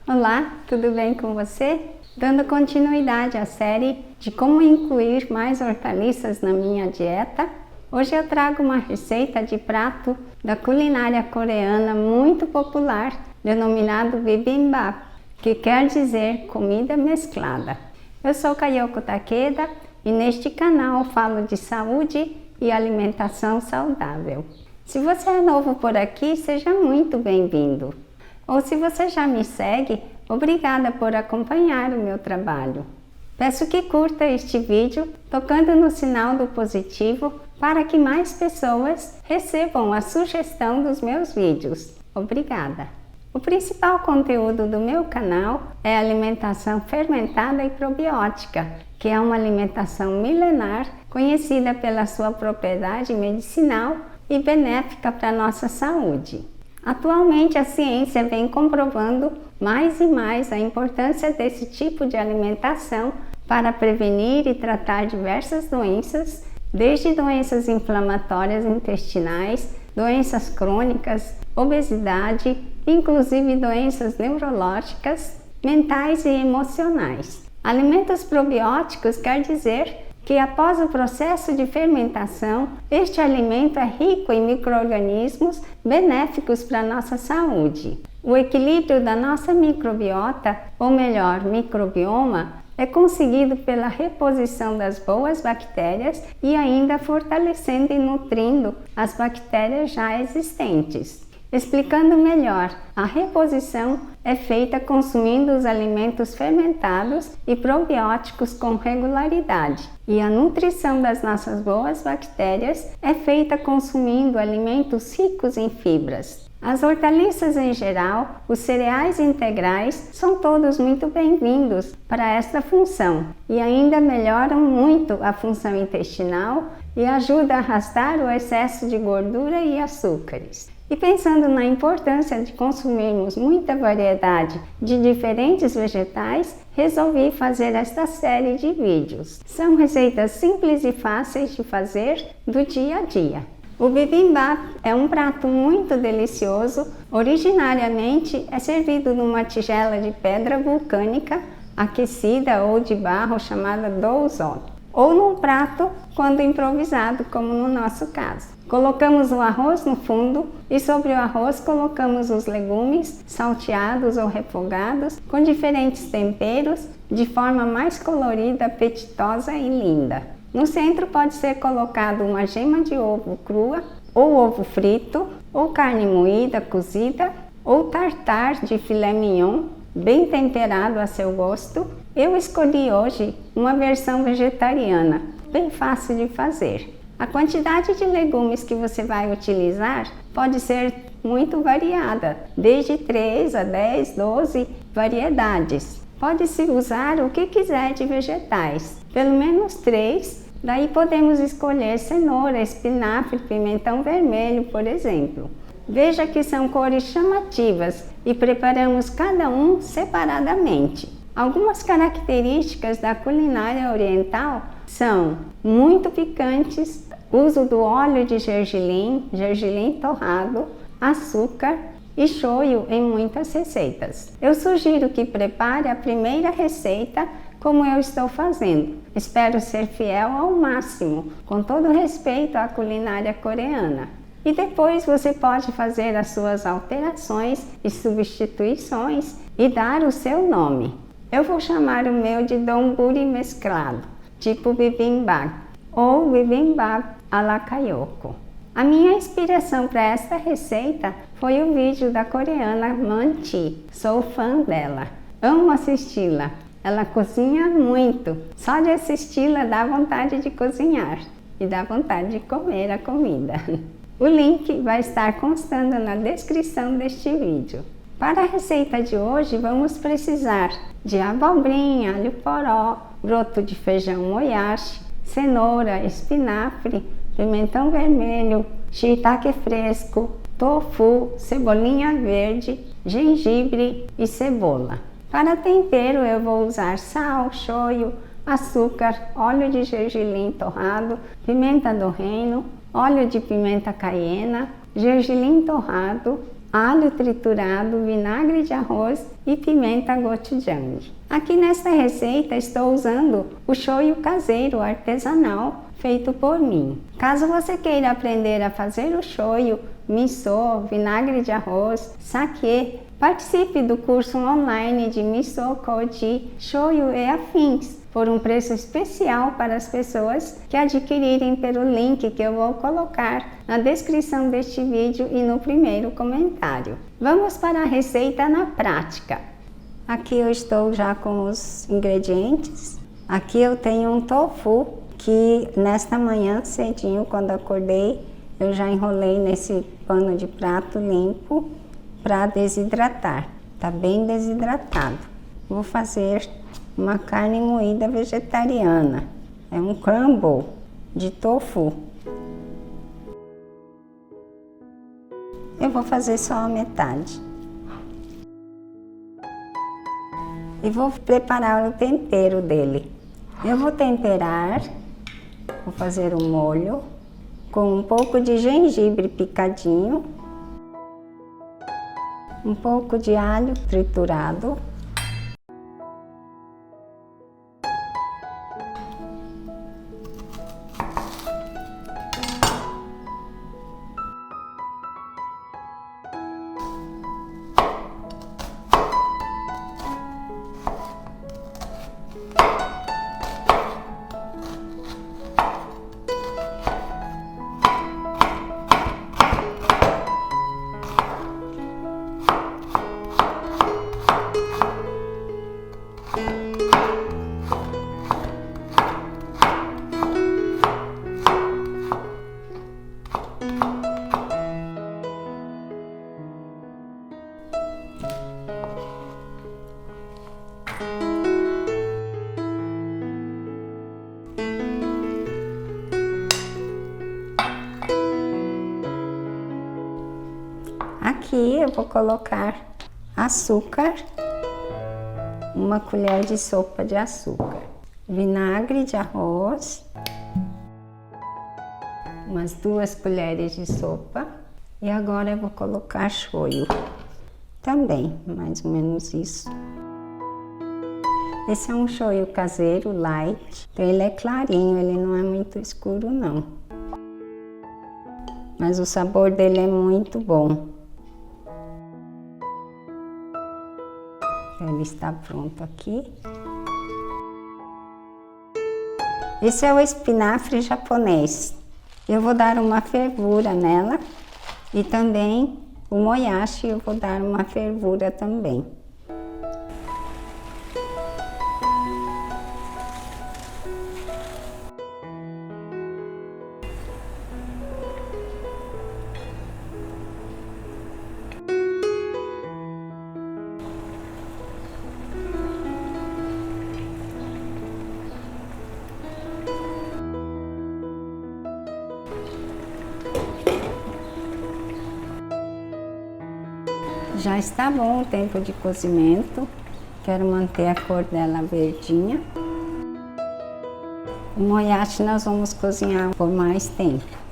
Olá, tudo bem com você? Dando continuidade à série de como incluir mais hortaliças na minha dieta, hoje eu trago uma receita de prato da culinária coreana muito popular, denominado bibimbap, que quer dizer comida mesclada. Eu sou Kayoko Takeda e neste canal falo de saúde e alimentação saudável. Se você é novo por aqui, seja muito bem-vindo. Ou se você já me segue, obrigada por acompanhar o meu trabalho. Peço que curta este vídeo tocando no sinal do positivo para que mais pessoas recebam a sugestão dos meus vídeos. Obrigada! O principal conteúdo do meu canal é alimentação fermentada e probiótica, que é uma alimentação milenar conhecida pela sua propriedade medicinal e benéfica para a nossa saúde. Atualmente, a ciência vem comprovando mais e mais a importância desse tipo de alimentação para prevenir e tratar diversas doenças, desde doenças inflamatórias intestinais, doenças crônicas, obesidade, inclusive doenças neurológicas, mentais e emocionais. Alimentos probióticos quer dizer que após o processo de fermentação, este alimento é rico em micro-organismos benéficos para a nossa saúde. O equilíbrio da nossa microbiota, ou melhor, microbioma, é conseguido pela reposição das boas bactérias e ainda fortalecendo e nutrindo as bactérias já existentes. Explicando melhor, a reposição é feita consumindo os alimentos fermentados e probióticos com regularidade, e a nutrição das nossas boas bactérias é feita consumindo alimentos ricos em fibras. As hortaliças em geral, os cereais integrais, são todos muito bem-vindos para esta função e ainda melhoram muito a função intestinal e ajudam a arrastar o excesso de gordura e açúcares. E pensando na importância de consumirmos muita variedade de diferentes vegetais, resolvi fazer esta série de vídeos. São receitas simples e fáceis de fazer do dia a dia. O bibimbap é um prato muito delicioso. Originariamente é servido numa tigela de pedra vulcânica aquecida ou de barro chamada douzon, ou num prato quando improvisado, como no nosso caso. Colocamos o arroz no fundo e sobre o arroz colocamos os legumes salteados ou refogados com diferentes temperos de forma mais colorida, apetitosa e linda. No centro pode ser colocado uma gema de ovo crua, ou ovo frito, ou carne moída, cozida, ou tartar de filé mignon, bem temperado a seu gosto. Eu escolhi hoje uma versão vegetariana, bem fácil de fazer. A quantidade de legumes que você vai utilizar pode ser muito variada, desde 3 a 10, 12 variedades. Pode-se usar o que quiser de vegetais, pelo menos 3, daí podemos escolher cenoura, espinafre, pimentão vermelho, por exemplo. Veja que são cores chamativas e preparamos cada um separadamente. Algumas características da culinária oriental são muito picantes, uso do óleo de gergelim torrado, açúcar e shoyu em muitas receitas. Eu sugiro que prepare a primeira receita como eu estou fazendo. Espero ser fiel ao máximo, com todo respeito à culinária coreana. E depois você pode fazer as suas alterações e substituições e dar o seu nome. Eu vou chamar o meu de donburi mesclado, tipo bibimbap, ou bibimbap à la Kayoko. A minha inspiração para esta receita foi o vídeo da coreana Manti. Sou fã dela, amo assisti-la. Ela cozinha muito, só de assisti-la dá vontade de cozinhar e dá vontade de comer a comida. O link vai estar constando na descrição deste vídeo. Para a receita de hoje, vamos precisar de abobrinha, alho poró, broto de feijão moyashi, cenoura, espinafre, pimentão vermelho, shiitake fresco, tofu, cebolinha verde, gengibre e cebola. Para tempero, eu vou usar sal, shoyu, açúcar, óleo de gergelim torrado, pimenta do reino, óleo de pimenta caiena, gergelim torrado, alho triturado, vinagre de arroz e pimenta gochujang. Aqui nesta receita estou usando o shoyu caseiro artesanal feito por mim. Caso você queira aprender a fazer o shoyu, miso, vinagre de arroz, saquê, participe do curso online de miso, koji, shoyu e afins, por um preço especial para as pessoas que adquirirem pelo link que eu vou colocar na descrição deste vídeo e no primeiro comentário. Vamos para a receita na prática. Aqui eu estou já com os ingredientes. Aqui eu tenho um tofu que nesta manhã cedinho, quando acordei, eu já enrolei nesse pano de prato limpo para desidratar. Tá bem desidratado. Vou fazer uma carne moída vegetariana. É um crumble de tofu. Eu vou fazer só a metade. E vou preparar o tempero dele. Eu vou temperar, vou fazer um molho com um pouco de gengibre picadinho, um pouco de alho triturado, aqui eu vou colocar açúcar, uma colher de sopa de açúcar, vinagre de arroz, umas 2 colheres de sopa, e agora eu vou colocar shoyu, também mais ou menos isso. Esse é um shoyu caseiro light, então ele é clarinho, ele não é muito escuro não, mas o sabor dele é muito bom. Ele está pronto aqui. Esse é o espinafre japonês. Eu vou dar uma fervura nela e também o moyashi eu vou dar uma fervura também. Já está bom o tempo de cozimento. Quero manter a cor dela verdinha. O moyashi nós vamos cozinhar por mais tempo.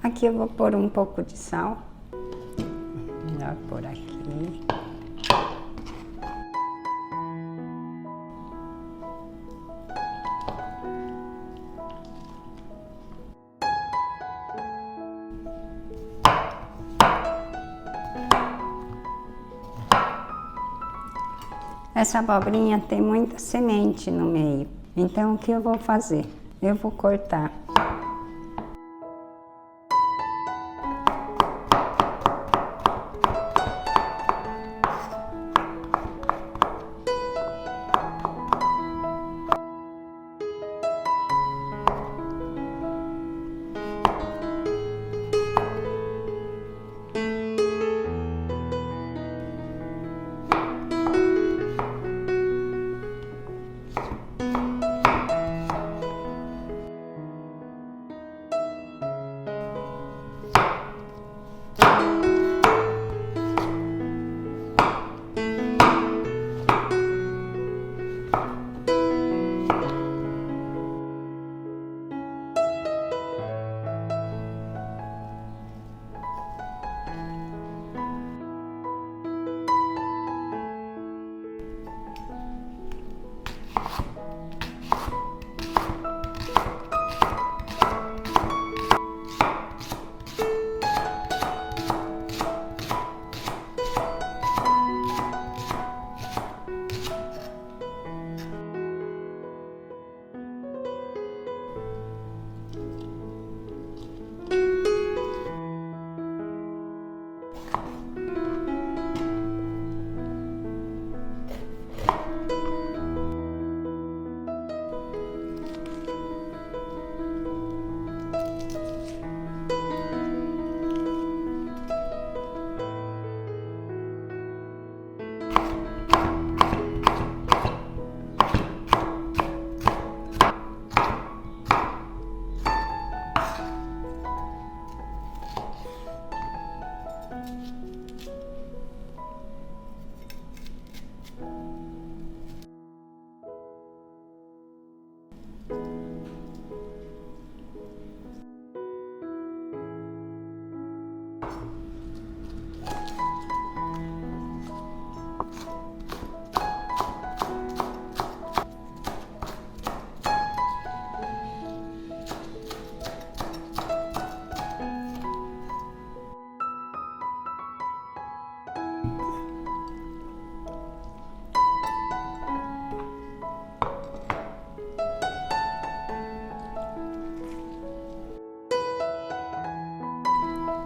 Aqui eu vou pôr um pouco de sal. Melhor pôr aqui. Essa abobrinha tem muita semente no meio. Então o que eu vou fazer? Eu vou cortar.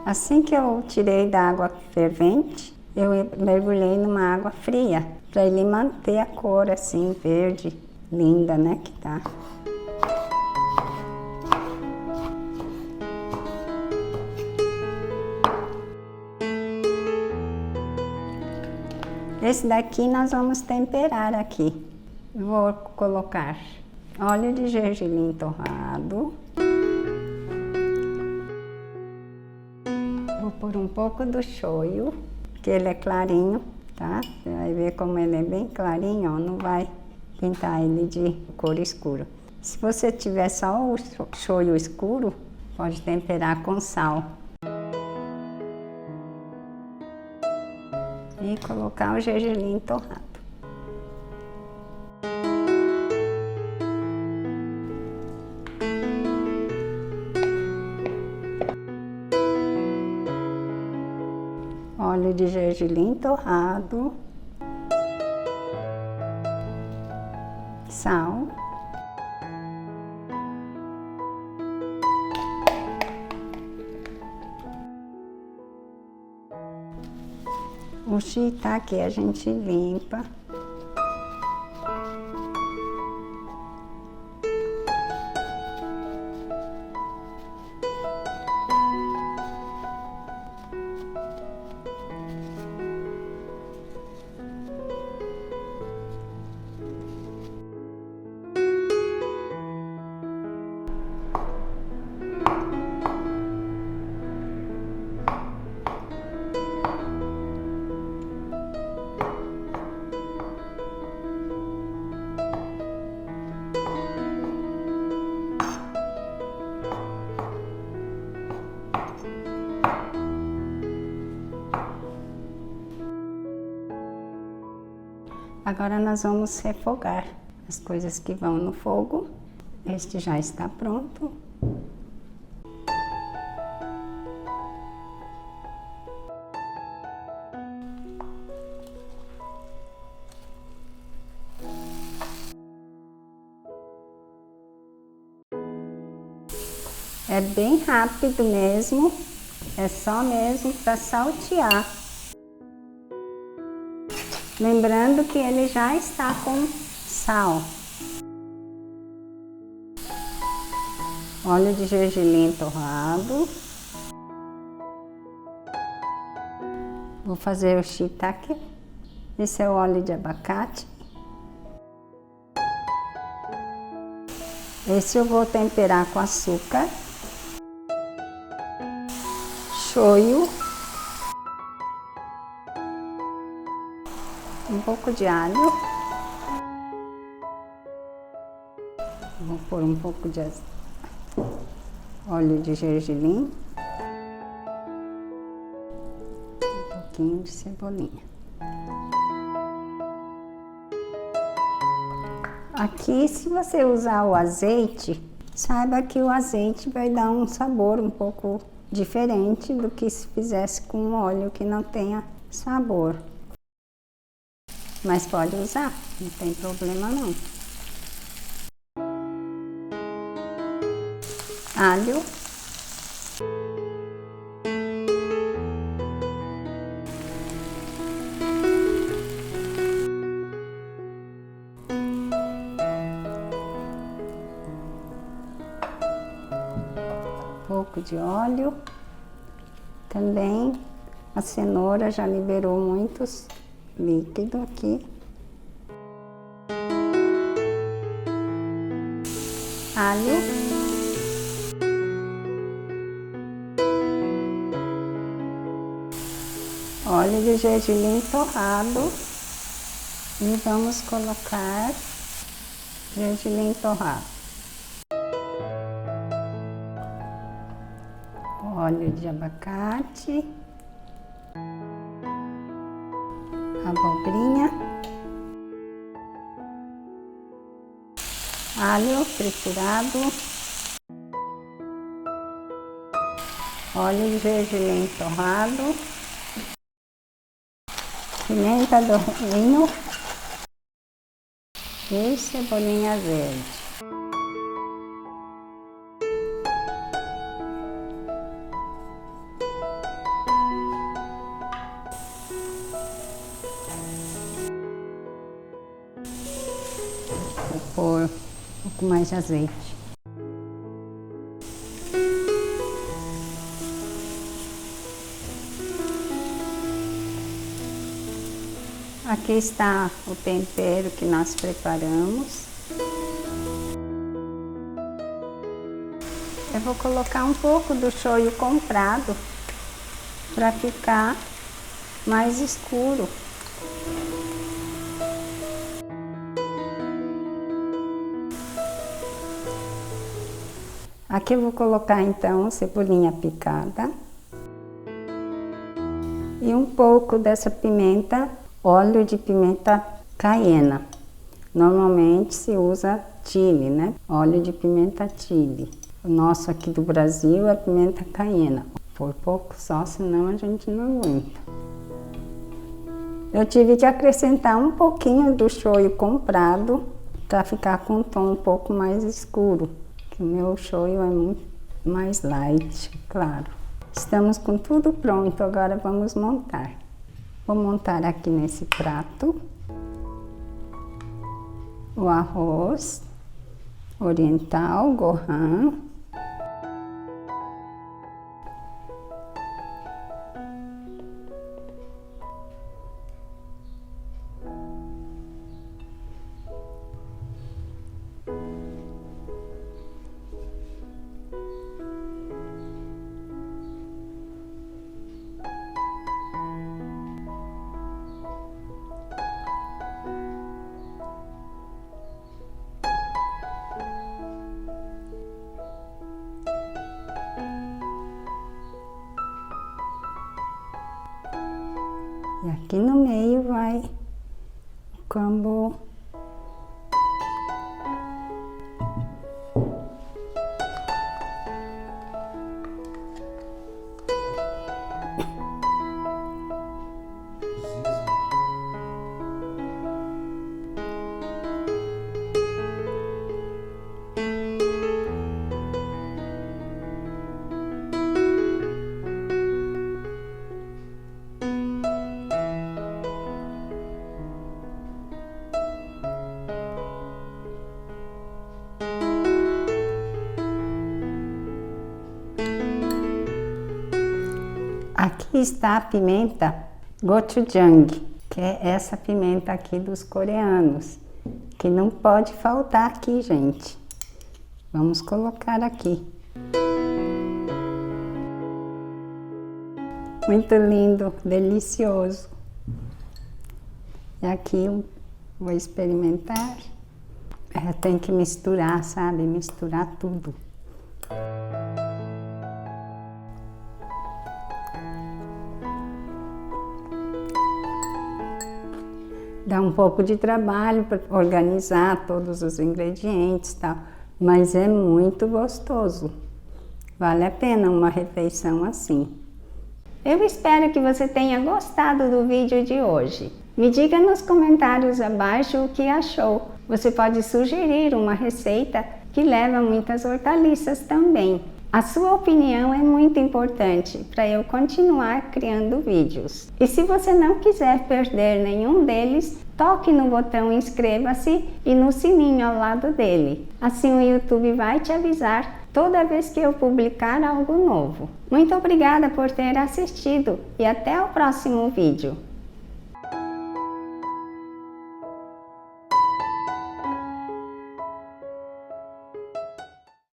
Assim que eu tirei da água fervente, eu mergulhei numa água fria, para ele manter a cor assim, verde, linda, né, que tá. Esse daqui nós vamos temperar aqui. Vou colocar óleo de gergelim torrado. Vou pôr um pouco do shoyu, que ele é clarinho, tá? Você vai ver como ele é bem clarinho, ó, não vai pintar ele de cor escura. Se você tiver só o shoyu escuro, pode temperar com sal. E colocar o gergelim torrado. Óleo de gergelim torrado. Sal. O shiitake a gente limpa. Agora nós vamos refogar as coisas que vão no fogo. Este já está pronto. É bem rápido mesmo, é só mesmo para saltear. Lembrando que ele já está com sal. Óleo de gergelim torrado. Vou fazer o shiitake. Esse é o óleo de abacate. Esse eu vou temperar com açúcar, shoyu, um pouco de alho, vou pôr um pouco de óleo de gergelim, um pouquinho de cebolinha. Aqui, se você usar o azeite, saiba que o azeite vai dar um sabor um pouco diferente do que se fizesse com óleo que não tenha sabor. Mas pode usar, não tem problema não. Alho. Pouco de óleo. Também a cenoura já liberou muitos líquido aqui. Alho. Óleo de gergelim torrado. E vamos colocar gergelim torrado. Óleo de abacate. Abobrinha, alho triturado, óleo de gergelim torrado, pimenta do reino e cebolinha verde. pôr um pouco mais de azeite. Aqui está o tempero que nós preparamos. Eu vou colocar um pouco do shoyu comprado para ficar mais escuro. Aqui eu vou colocar então cebolinha picada e um pouco dessa pimenta, óleo de pimenta caiena. Normalmente se usa chile, né? Óleo de pimenta chile. O nosso aqui do Brasil é pimenta caiena. Por pouco só, senão a gente não aguenta. Eu tive que acrescentar um pouquinho do shoyu comprado para ficar com um tom um pouco mais escuro. Que o meu shoyu é muito mais light, claro. Estamos com tudo pronto, agora vamos montar. Vou montar aqui nesse prato o arroz oriental, gohan. E aqui no meio vai o crumble. Aqui está a pimenta gochujang, que é essa pimenta aqui dos coreanos, que não pode faltar aqui, gente. Vamos colocar aqui. Muito lindo, delicioso. E aqui eu vou experimentar. Tem que misturar, sabe? Misturar tudo. Dá um pouco de trabalho para organizar todos os ingredientes e tal, mas é muito gostoso. Vale a pena uma refeição assim. Eu espero que você tenha gostado do vídeo de hoje. Me diga nos comentários abaixo o que achou. Você pode sugerir uma receita que leva muitas hortaliças também. A sua opinião é muito importante para eu continuar criando vídeos. E se você não quiser perder nenhum deles, toque no botão inscreva-se e no sininho ao lado dele. Assim o YouTube vai te avisar toda vez que eu publicar algo novo. Muito obrigada por ter assistido e até o próximo vídeo.